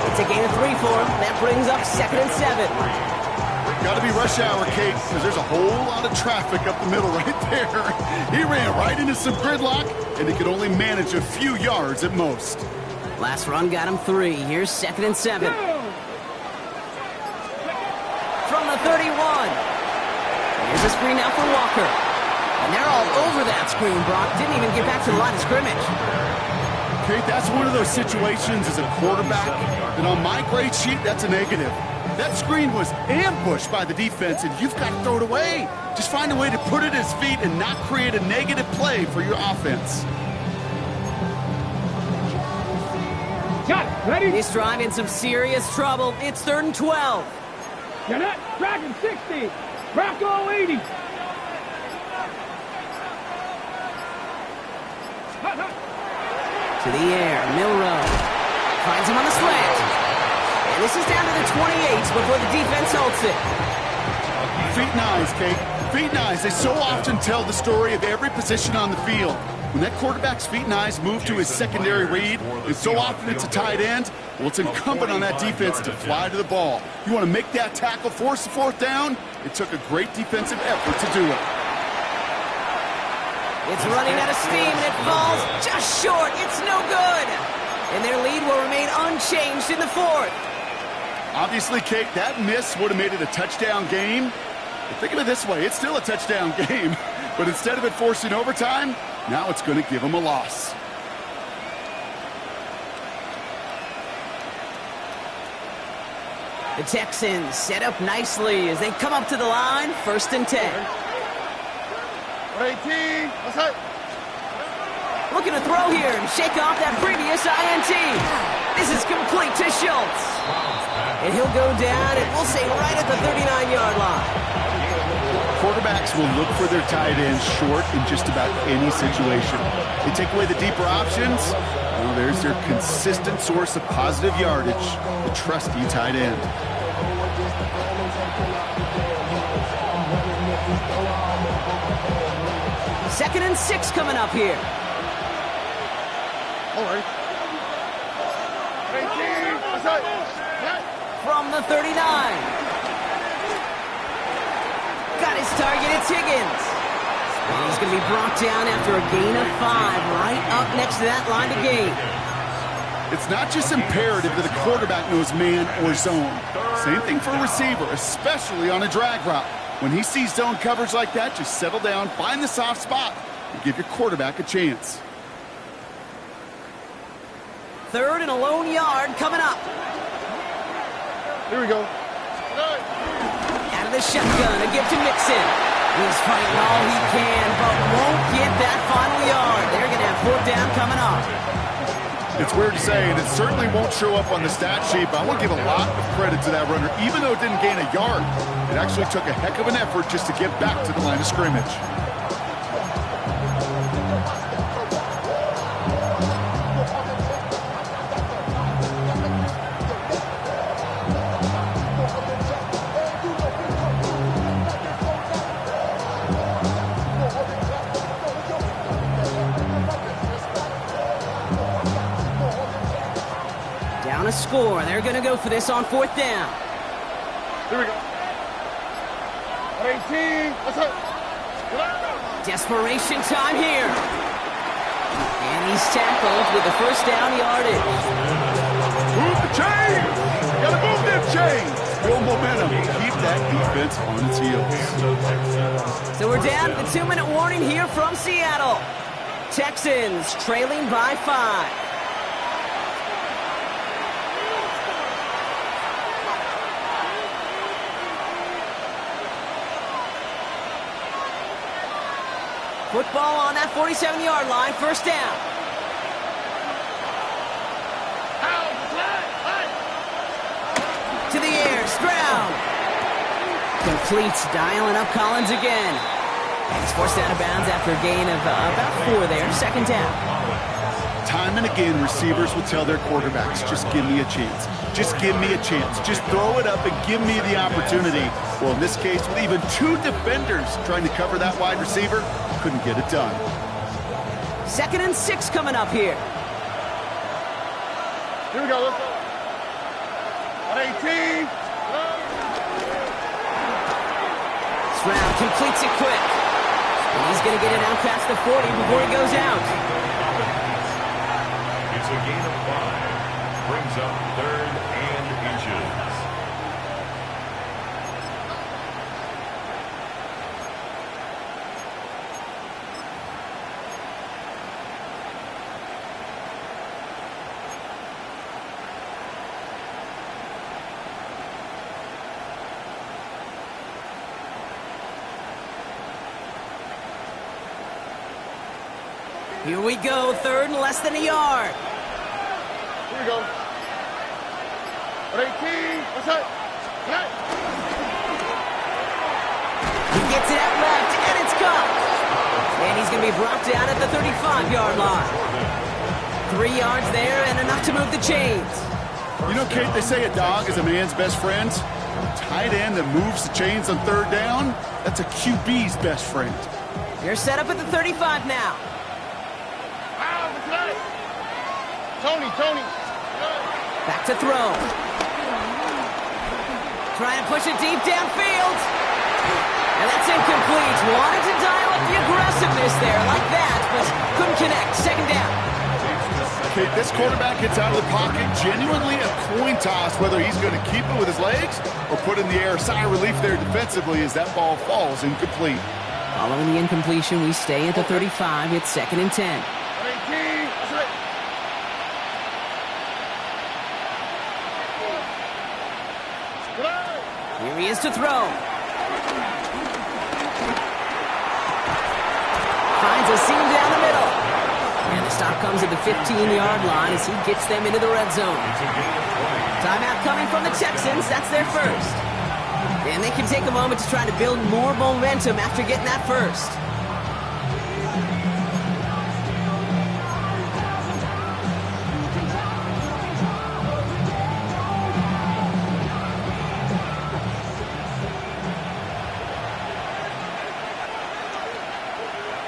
It's a gain of 3 for him. That brings up 2nd and 7. Got to be rush hour, Kate, because there's a whole lot of traffic up the middle right there. He ran right into some gridlock, and he could only manage a few yards at most. Last run got him 3. Here's 2nd and 7. From the 31. Here's a screen now for Walker. And they're all over that screen, Brock. Didn't even get back to the line of scrimmage. Kate, that's one of those situations as a quarterback, and on my grade sheet, that's a negative. That screen was ambushed by the defense, and you've got to throw it away. Just find a way to put it at his feet and not create a negative play for your offense. Ready? This drive in some serious trouble. It's 3rd and 12. Gannett, Dragon 60. Rocco 80. To the air, Milrow finds him on the slant. And this is down to the 28 before the defense holds it. Feet and eyes, Kate. Feet and eyes. They so often tell the story of every position on the field. When that quarterback's feet and eyes move to his secondary read, and so often it's a tight end, well, it's incumbent on that defense to fly to the ball. You want to make that tackle, force the 4th down? It took a great defensive effort to do it. It's running out of steam, and it falls just short. It's no good. And their lead will remain unchanged in the 4th. Obviously, Kate, that miss would have made it a touchdown game. But think of it this way, it's still a touchdown game. But instead of it forcing overtime, now it's going to give them a loss. The Texans set up nicely as they come up to the line, 1st and 10. Looking to throw here and shake off that previous INT. This is complete to Schultz. And he'll go down, and we'll say right at the 39-yard line. Quarterbacks will look for their tight ends short in just about any situation. They take away the deeper options. Well, there's their consistent source of positive yardage, the trusty tight end. Second and 6 coming up here. From the 39. Got his target, it's Higgins. And he's going to be brought down after a gain of 5, right up next to that line of gain. It's not just imperative that the quarterback knows man or zone. Same thing for a receiver, especially on a drag route. When he sees zone coverage like that, just settle down, find the soft spot, and give your quarterback a chance. 3rd and a lone yard coming up. Here we go. Out of the shotgun, a give to Mixon. He's fighting all he can, but won't get that final yard. They're going to have 4th down coming up. It's weird to say, and it certainly won't show up on the stat sheet, but I want to give a lot of credit to that runner. Even though it didn't gain a yard, it actually took a heck of an effort just to get back to the line of scrimmage. Down a score. They're going to go for this on 4th down. Here we go. 18. Desperation time here. And He's tackled with the first down yardage. Move the chains! Gotta move them chains! Build momentum. Keep that defense on its heels. So we're down to the 2-minute warning here from Seattle. Texans trailing by 5. Football on that 47-yard line, first down. To the air, Stroud. Completes, dialing up Collins again. He's forced out of bounds after a gain of about 4 there, second down. Time and again, receivers will tell their quarterbacks, just give me a chance. Just give me a chance. Just throw it up and give me the opportunity. Well, in this case, with even 2 defenders trying to cover that wide receiver, couldn't get it done. 2nd and 6 coming up here. Here we go. Let's go. 18. Stroud completes it quick. And he's going to get it out past the 40 before he goes out. It's a gain of 5. Brings up 3rd and inches. Here we go, 3rd and less than a yard. Here we go. 18. What's that? He gets it out left, and it's caught. And he's going to be brought down at the 35-yard line. 3 yards there and enough to move the chains. You know, Kate, they say a dog is a man's best friend. A tight end that moves the chains on 3rd down, that's a QB's best friend. You're set up at the 35 now. Tony. Back to throw. Trying to push it deep downfield. And that's incomplete. Wanted to dial up the aggressiveness there like that, but couldn't connect. 2nd down. Okay, this quarterback gets out of the pocket, genuinely a coin toss whether he's going to keep it with his legs or put in the air. Sigh of relief there defensively as that ball falls incomplete. Following the incompletion, we stay at the 35. It's 2nd and 10. Here he is to throw. Finds a seam down the middle. And the stop comes at the 15-yard line as he gets them into the red zone. Timeout coming from the Texans. That's their first. And they can take a moment to try to build more momentum after getting that first.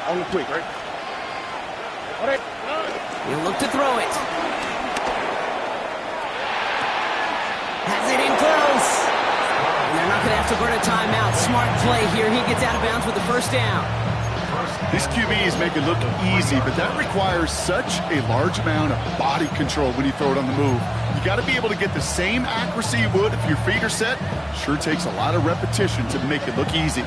On the quick, right? He'll look to throw it. Has it in close. And they're not going to have to burn a timeout. Smart play here. He gets out of bounds with the first down. These QBs make it look easy, but that requires such a large amount of body control when you throw it on the move. You got to be able to get the same accuracy you would if your feet are set. Sure takes a lot of repetition to make it look easy.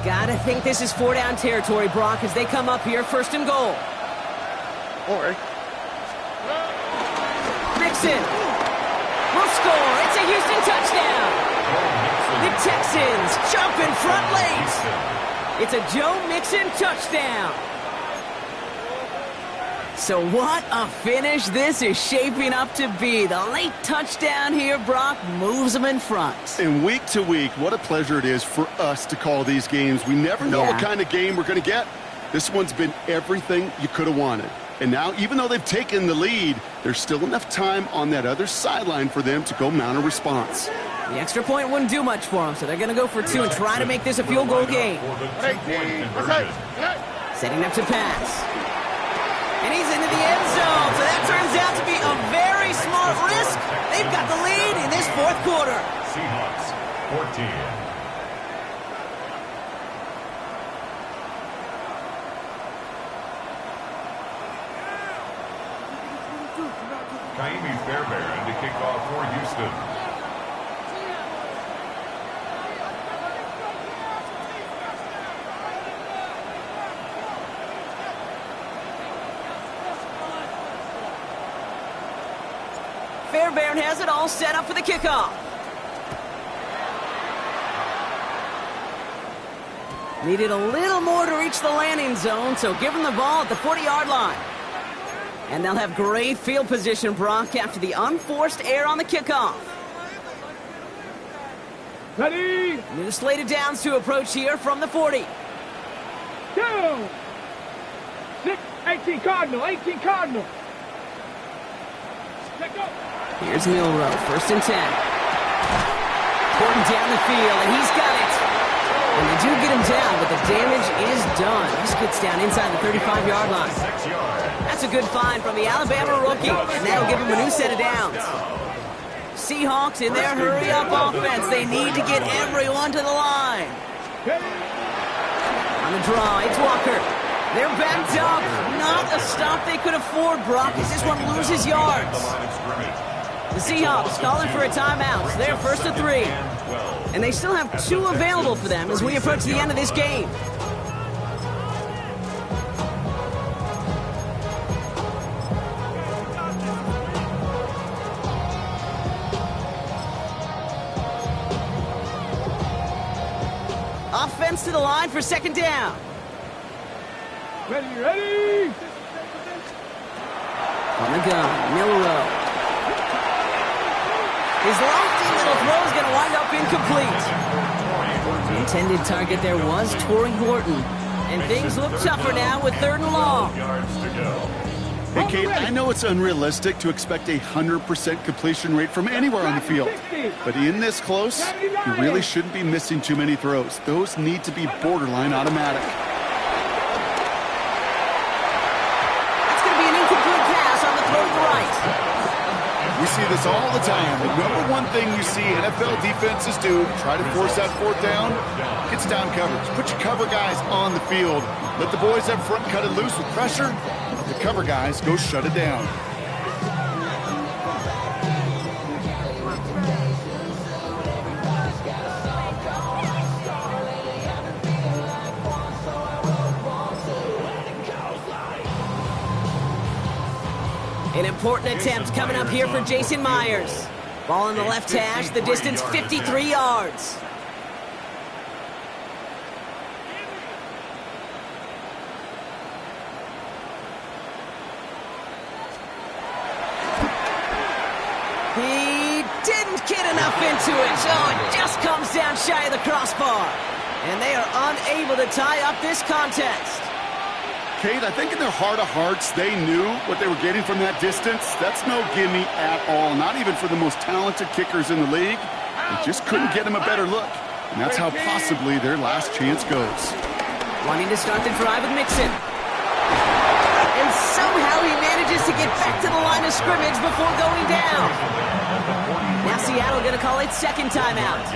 Gotta think this is 4-down territory, Brock, as they come up here, 1st and goal. All right. Mixon will score. It's a Houston touchdown. The Texans jump in front late. It's a Joe Mixon touchdown. So what a finish this is shaping up to be. The late touchdown here, Brock, moves them in front. And week to week, what a pleasure it is for us to call these games. We never know what kind of game we're going to get. This one's been everything you could have wanted. And now, even though they've taken the lead, there's still enough time on that other sideline for them to go mount a response. The extra point wouldn't do much for them, so they're going to go for 2 and try to make this a field goal game. Setting up to pass. And he's into the end zone. So that turns out to be a very smart risk. They've got the lead in this fourth quarter. Seahawks 14. Kaimi Fairbairn to kick off for Houston. Fairbairn has it all set up for the kickoff. Needed a little more to reach the landing zone, so give him the ball at the 40-yard line. And they'll have great field position, Brock, after the unforced error on the kickoff. Ready? New slated downs to approach here from the 40. Down. 18 Cardinal, 18 Cardinal. Let go. Here's Milroe, 1st and 10. Gordon down the field, and he's got it. And they do get him down, but the damage is done. This gets down inside the 35-yard line. 6 yards. That's a good find from the Alabama rookie, and that'll give him a new set of downs. Seahawks in their hurry-up offense. They need to get everyone to the line. On the draw, it's Walker. They're backed up. Not a stop they could afford, Brock, as this one loses yards. The Seahawks calling for a timeout. So they're 1st and 3. And they still have 2 available for them as we approach the end of this game. Offense to the line for 2nd down. Ready, ready. On the gun, Milroe. His lofty little throw is going to wind up incomplete. The intended target there was Torrey Horton. And things look tougher now with 3rd and long. Hey, Kate, I know it's unrealistic to expect a 100% completion rate from anywhere on the field. But in this close, you really shouldn't be missing too many throws. Those need to be borderline automatic. That's going to be an incomplete pass on the throw to the right. We see this all the time. The number one thing you see NFL defenses do to try to force that 4th down, it's down coverage. Put your cover guys on the field. Let the boys up front cut it loose with pressure. The cover guys go shut it down. An important attempt coming up here for Jason Myers. Ball in the left hash, the distance 53 yards. He didn't get enough into it, so it just comes down shy of the crossbar. And they are unable to tie up this contest. Kate, I think in their heart of hearts, they knew what they were getting from that distance. That's no gimme at all, not even for the most talented kickers in the league. They just couldn't get him a better look. And that's how possibly their last chance goes. Wanting to start the drive with Mixon. And somehow he manages to get back to the line of scrimmage before going down. Now Seattle going to call its 2nd timeout.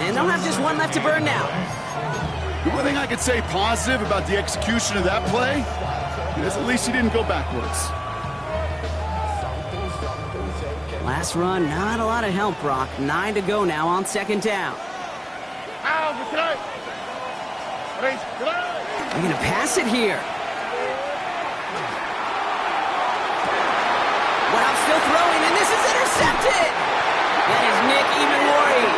And they'll have just 1 left to burn now. The one thing I could say positive about the execution of that play is at least he didn't go backwards. Last run, not a lot of help, Brock. 9 to go now on 2nd down. They're going to pass it here. Wow, still throwing, and this is intercepted. That is Nick Emenwari.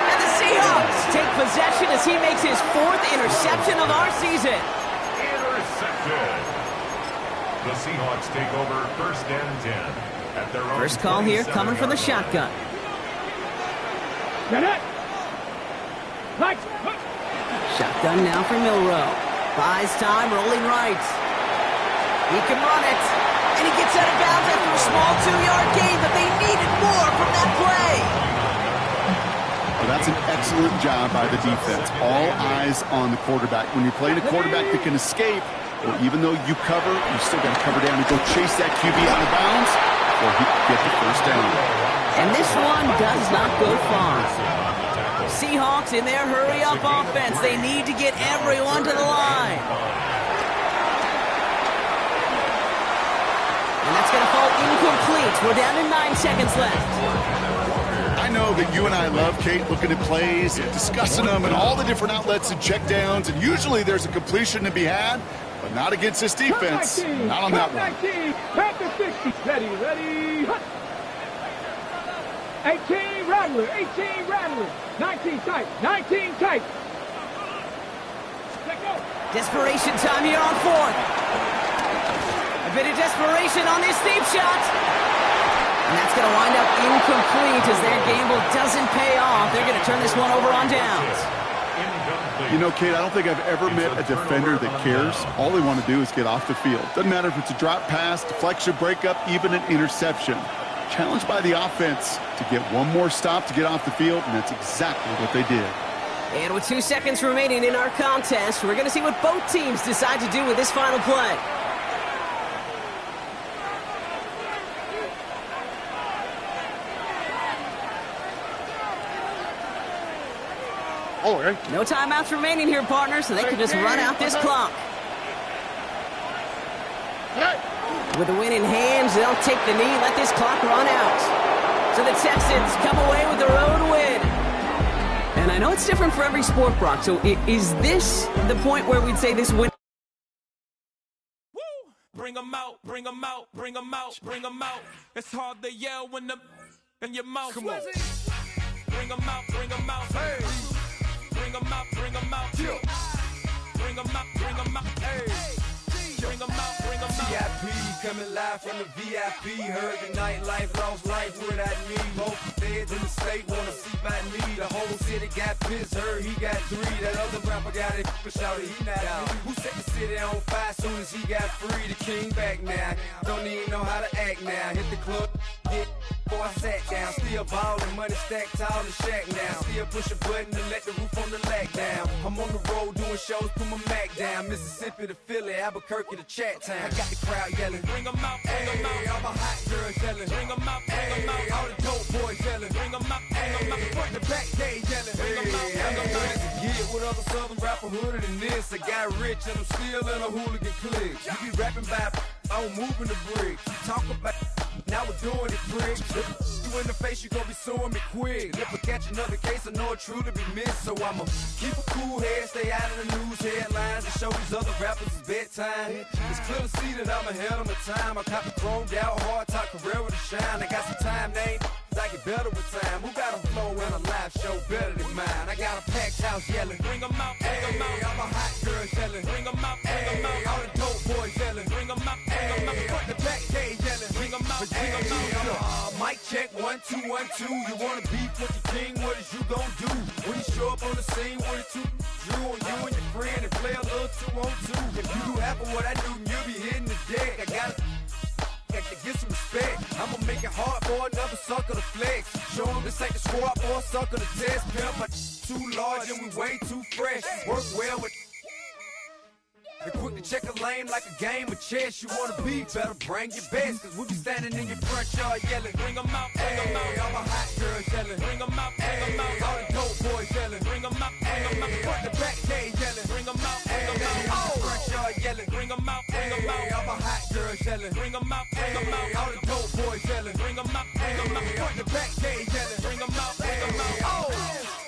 And the Seahawks take possession as he makes his 4th interception of our season. Intercepted. The Seahawks take over 1st and 10 at their own. First call here coming from the shotgun. Get it. Right. Shotgun now for Milroe. Buys time, rolling right. He can run it. And he gets out of bounds after a small 2-yard gain, but they needed more from that play. Well, that's an excellent job by the defense. All eyes on the quarterback. When you're playing a quarterback that can escape, Well, even though you cover, you still got to cover down and go chase that QB out of bounds before he can get the first down. And this one does not go far. Seahawks in their hurry-up offense. They need to get everyone to the line. And that's going to fall incomplete. We're down to 9 seconds left. I know that you and I love, Kate, looking at plays and discussing them and all the different outlets and checkdowns, and usually there's a completion to be had, but not against this defense. Not on that one. 19, back to 60. Ready, hut. 18, Rattler, 18, Rattler. 19 tight, 19 tight. Let go. Desperation time here on fourth. A bit of desperation on this deep shot. And that's going to wind up incomplete as their gamble doesn't pay off. They're going to turn this one over on downs. You know, Kate, I don't think I've ever met a defender that cares. All they want to do is get off the field. Doesn't matter if it's a drop pass, deflection, breakup, even an interception. Challenged by the offense to get one more stop to get off the field, and that's exactly what they did. And with 2 seconds remaining in our contest, we're going to see what both teams decide to do with this final play. Oh, okay. No timeouts remaining here, partner, so they can just run out this clock. With the win in hands, they'll take the knee, let this clock run out. So the Texans come away with their own win. And I know it's different for every sport, Brock, so is this the point where we'd say this win? Bring them out, bring them out, bring them out, bring them out. It's hard to yell when the in your mouth. Come on. Bring them out, bring them out. Hey. Bring them out, bring them out. Bring them out, bring them out. Hey. Bring them out, bring them out. VIP coming live from the VIP. Heard the nightlife, lost life without me. Both feds in the state wanna see by me. The whole city got pissed, heard he got 3. That other rapper got it, but shouted he not out. Who set the city on fire soon as he got free? The king back now. Don't even know how to act now. Hit the club, get before I sat down. Still ballin', money stacked tall in the shack now. Still push a button to let the roof on the lack down. I'm on the road doing shows, put my Mac down. Mississippi to Philly, Albuquerque to Chat Town. I got the crowd yelling. Bring them out, bring them out. All my hot girls yelling. Bring them out, bring them out. All the dope boys yelling. Bring them out, bring them out. Front to back, they yelling. Bring them out, bring them out. To get with other southern rapper hooded than this. I got rich and I'm still in a hooligan clique. You be rapping by, I'm moving the bricks. You talk about, now we're doing it, pricks. You in the face, you gon' be suing me quick. If I catch another case, I know it truly be missed. So I'ma keep a cool head, stay out of the news headlines, and show these other rappers it's bedtime. It's clear to see that I'm ahead of my time. I caught the chromed out, hard top career with a shine. I got some time, name. I get better with time. Who got a flow and a live show better than mine? I got a packed house yelling. Bring them out, bring them out. All my hot girls yelling. Bring them out, bring them out. All the dope boys yelling. Bring them out, bring them out. Front to back, they yelling. Bring them out, bring them out. Mic check, 1, 2, 1, 2. You wanna beef with the king? What is you gon' do? When you show up on the scene, what it two drew on you and your friend and play a little 2-on-2. If you do half of what I do, you'll be hitting the deck. I gotta get some respect. I'ma make it hard for another sucker to flex. Show him this ain't the squad for a sucker to test. Pimp, but too large and we way too fresh. Work well with. They quick to check a lane like a game of chess. You wanna be better, bring your best. Cause we be standing in your front yard yelling. Bring them out, bring them out. All my hot girls yelling. Bring them out, bring them out. All the dope boys yelling. Bring them out, bring them out. Front to back, they yelling. Bring them out, bring them out. Front yard yelling. Bring them out, bring them out. All my hot girls yelling. Bring them out, bring them out. All the dope boys yelling. Bring them out, bring them out. Front to back, they yelling. Bring them out, bring them out. Bring them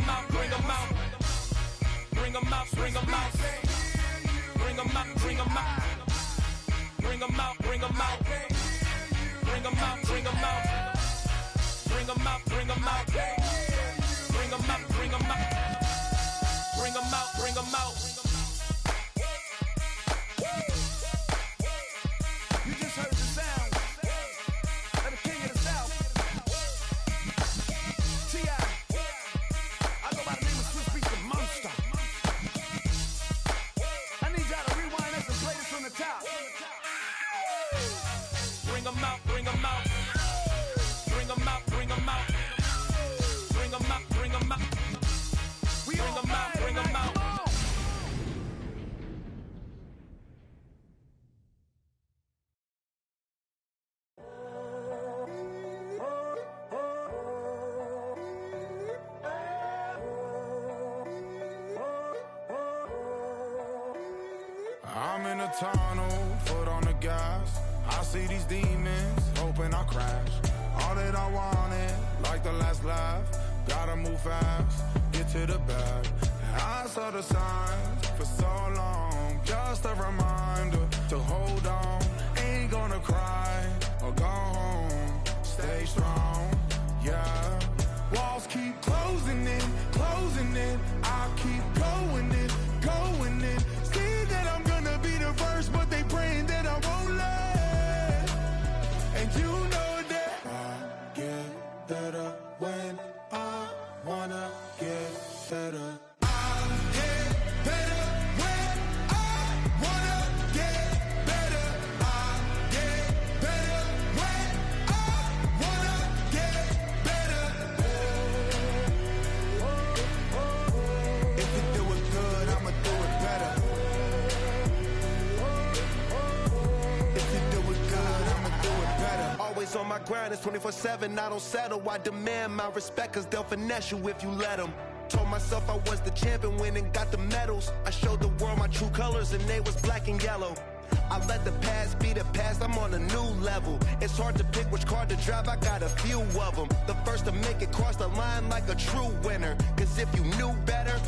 out, bring them out. Bring them out, bring them out. Bring them out, bring them out. Bring them out, bring them out. Bring them out, bring them out. Bring them out, bring them out. Bring them out, bring them out. Bring them out, bring them out. You just heard the sound of the king of the South. T.I. I go by the name of tunnel, foot on the gas. I see these demons, hoping I crash. All that I wanted, like the last laugh. Gotta move fast, get to the bag. I saw the signs for so long, just a reminder to hold on. Ain't gonna cry or go home, stay strong, yeah. Walls keep closing in, I keep going in. See that I'm gonna be the first, but they praying that I won't let. And you know that I get better when I wanna get better. On my grind, it's 24/7, I don't settle. I demand my respect, cause they'll finesse you if you let them. Told myself I was the champion, went and got the medals. I showed the world my true colors and they was black and yellow. I let the past be the past, I'm on a new level. It's hard to pick which car to drive, I got a few of them. The first to make it cross the line like a true winner. Cause if you knew better,